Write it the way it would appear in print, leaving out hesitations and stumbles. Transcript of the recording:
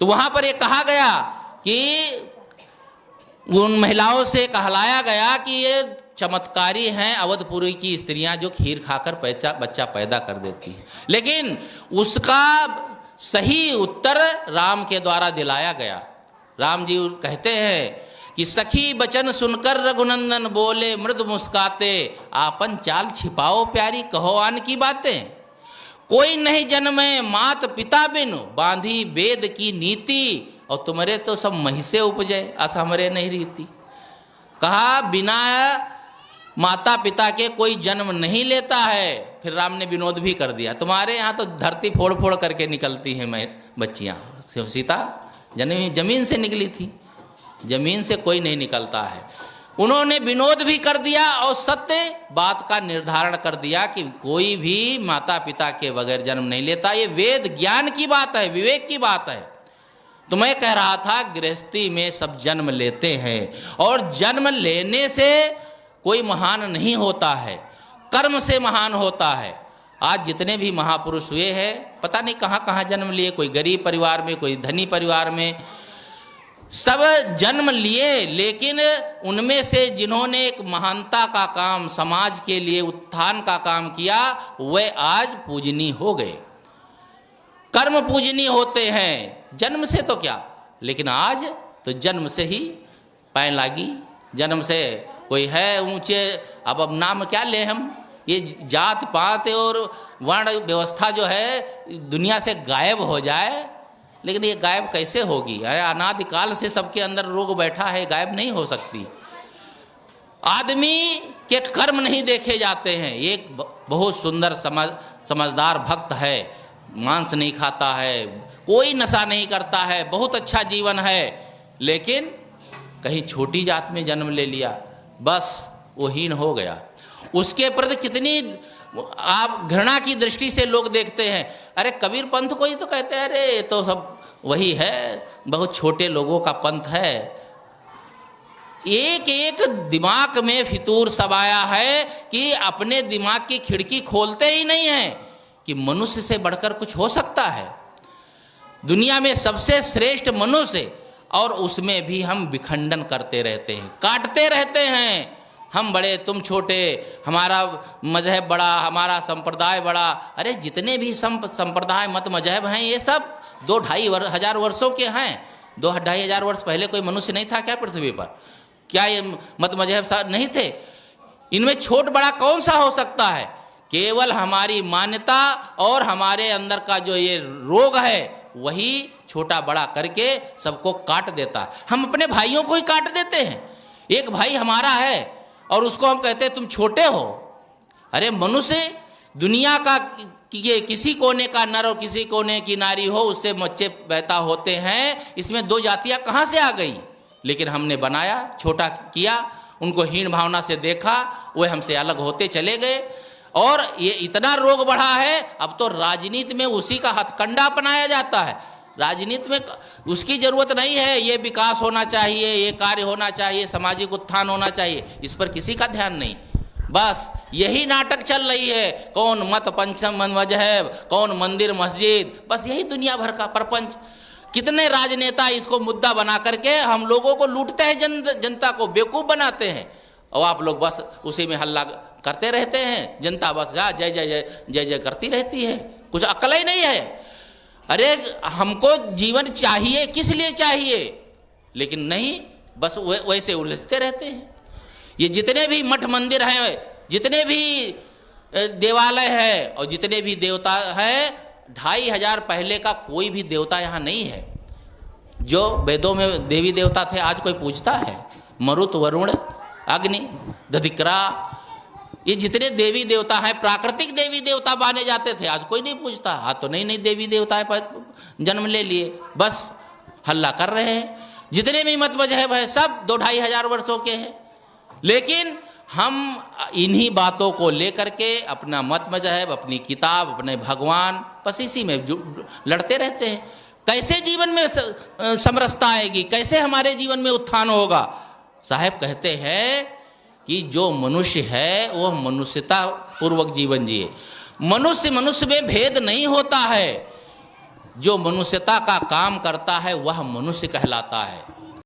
तो वहां पर ये कहा गया कि उन महिलाओं से कहलाया गया कि ये चमत्कारी हैं अवधपुरी की स्त्रियां जो खीर खाकर बच्चा पैदा कर देती हैं। लेकिन उसका सही उत्तर राम के द्वारा दिलाया गया। राम जी कहते हैं कि सखी बचन सुनकर रघुनंदन बोले मृद मुस्काते, आपन चाल छिपाओ प्यारी कहो आन की बातें। कोई नहीं जन्मे मात पिता बिन बांधी वेद की नीति, और तुम्हारे तो सब महिषे उपजे अस हमरे नहीं रीति। कहा बिना माता पिता के कोई जन्म नहीं लेता है। फिर राम ने विनोद भी कर दिया, तुम्हारे यहाँ तो धरती फोड़ फोड़ करके निकलती हैं बच्चियाँ, सीता जमीन से निकली थी, जमीन से कोई नहीं निकलता है। उन्होंने विनोद भी कर दिया और सत्य बात का निर्धारण कर दिया कि कोई भी माता पिता के बगैर जन्म नहीं लेता। ये वेद ज्ञान की बात है, विवेक की बात है। तो मैं कह रहा था गृहस्थी में सब जन्म लेते हैं, और जन्म लेने से कोई महान नहीं होता है, कर्म से महान होता है। आज जितने भी महापुरुष हुए हैं पता नहीं कहाँ कहाँ जन्म लिए, कोई गरीब परिवार में, कोई धनी परिवार में, सब जन्म लिए। लेकिन उनमें से जिन्होंने एक महानता का काम, समाज के लिए उत्थान का काम किया, वे आज पूजनीय हो गए। कर्म पूजनीय होते हैं, जन्म से तो क्या, लेकिन आज तो जन्म से ही पैन लागी। जन्म से कोई है ऊंचे, अब नाम क्या ले हम, ये जात पात और वर्ण व्यवस्था जो है दुनिया से गायब हो जाए। लेकिन ये गायब कैसे होगी? अरे अनादिकाल से सबके अंदर रोग बैठा है, गायब नहीं हो सकती। आदमी के कर्म नहीं देखे जाते हैं। एक बहुत सुंदर समझदार भक्त है, मांस नहीं खाता है, कोई नशा नहीं करता है, बहुत अच्छा जीवन है, लेकिन कहीं छोटी जात में जन्म ले लिया, बस वो हीन हो गया। उसके प्रति कितनी आप घृणा की दृष्टि से लोग देखते हैं। अरे कबीर पंथ को ही तो कहते हैं, अरे ये तो सब वही है, बहुत छोटे लोगों का पंथ है। एक एक दिमाग में फितूर समाया है कि अपने दिमाग की खिड़की खोलते ही नहीं है कि मनुष्य से बढ़कर कुछ हो सकता है। दुनिया में सबसे श्रेष्ठ मनुष्य, और उसमें भी हम विखंडन करते रहते हैं, काटते रहते हैं। हम बड़े तुम छोटे, हमारा मजहब बड़ा, हमारा संप्रदाय बड़ा। अरे जितने भी संप्रदाय मत मजहब हैं ये सब 2-2.5 हजार वर्षों के हैं। 2-2.5 हजार वर्ष पहले कोई मनुष्य नहीं था क्या पृथ्वी पर? क्या ये मत मजहब नहीं थे? इनमें छोट बड़ा कौन सा हो सकता है? केवल हमारी मान्यता और हमारे अंदर का जो ये रोग है वही छोटा बड़ा करके सबको काट देता है। हम अपने भाइयों को ही काट देते हैं। एक भाई हमारा है और उसको हम कहते हैं तुम छोटे हो। अरे मनुष्य दुनिया का किसी कोने का नर और किसी कोने की नारी हो, उससे बच्चे पैदा होते हैं। इसमें 2 जातियां कहाँ से आ गई? लेकिन हमने बनाया, छोटा किया, उनको हीन भावना से देखा, वे हमसे अलग होते चले गए। और ये इतना रोग बढ़ा है, अब तो राजनीति में उसी का हथकंडा अपनाया जाता है। राजनीति में उसकी जरूरत नहीं है, ये विकास होना चाहिए, ये कार्य होना चाहिए, सामाजिक उत्थान होना चाहिए, इस पर किसी का ध्यान नहीं। बस यही नाटक चल रही है, कौन मत पंचम मजहब, कौन मंदिर मस्जिद, बस यही दुनिया भर का प्रपंच। कितने राजनेता इसको मुद्दा बना करके हम लोगों को लूटते हैं, जनता को बेवकूफ़ बनाते हैं, और आप लोग बस उसी में हल्ला करते रहते हैं। जनता बस जय जय जय जय जय करती रहती है, कुछ अकल ही नहीं है। अरे हमको जीवन चाहिए, किस लिए चाहिए? लेकिन नहीं, बस वैसे उलझते रहते हैं। ये जितने भी मठ मंदिर हैं, जितने भी देवालय है और जितने भी देवता हैं, 2.5 हजार पहले का कोई भी देवता यहाँ नहीं है। जो वेदों में देवी देवता थे आज कोई पूछता है? मरुत, वरुण, अग्नि, दधिक्रा, ये जितने देवी देवता हैं प्राकृतिक देवी देवता माने जाते थे, आज कोई नहीं पूछता। आज तो नई नई देवी देवताएं जन्म ले लिए, बस हल्ला कर रहे हैं। जितने भी मत मजहब है सब 2-2.5 हजार वर्षों के हैं। लेकिन हम इन्हीं बातों को लेकर के अपना मत मजहब, अपनी किताब, अपने भगवान, बस इसी में लड़ते रहते हैं। कैसे जीवन में समरसता आएगी? कैसे हमारे जीवन में उत्थान होगा? साहब कहते हैं कि जो मनुष्य है वह मनुष्यता पूर्वक जीवन जिए। मनुष्य में भेद नहीं होता है। जो मनुष्यता का काम करता है वह मनुष्य कहलाता है।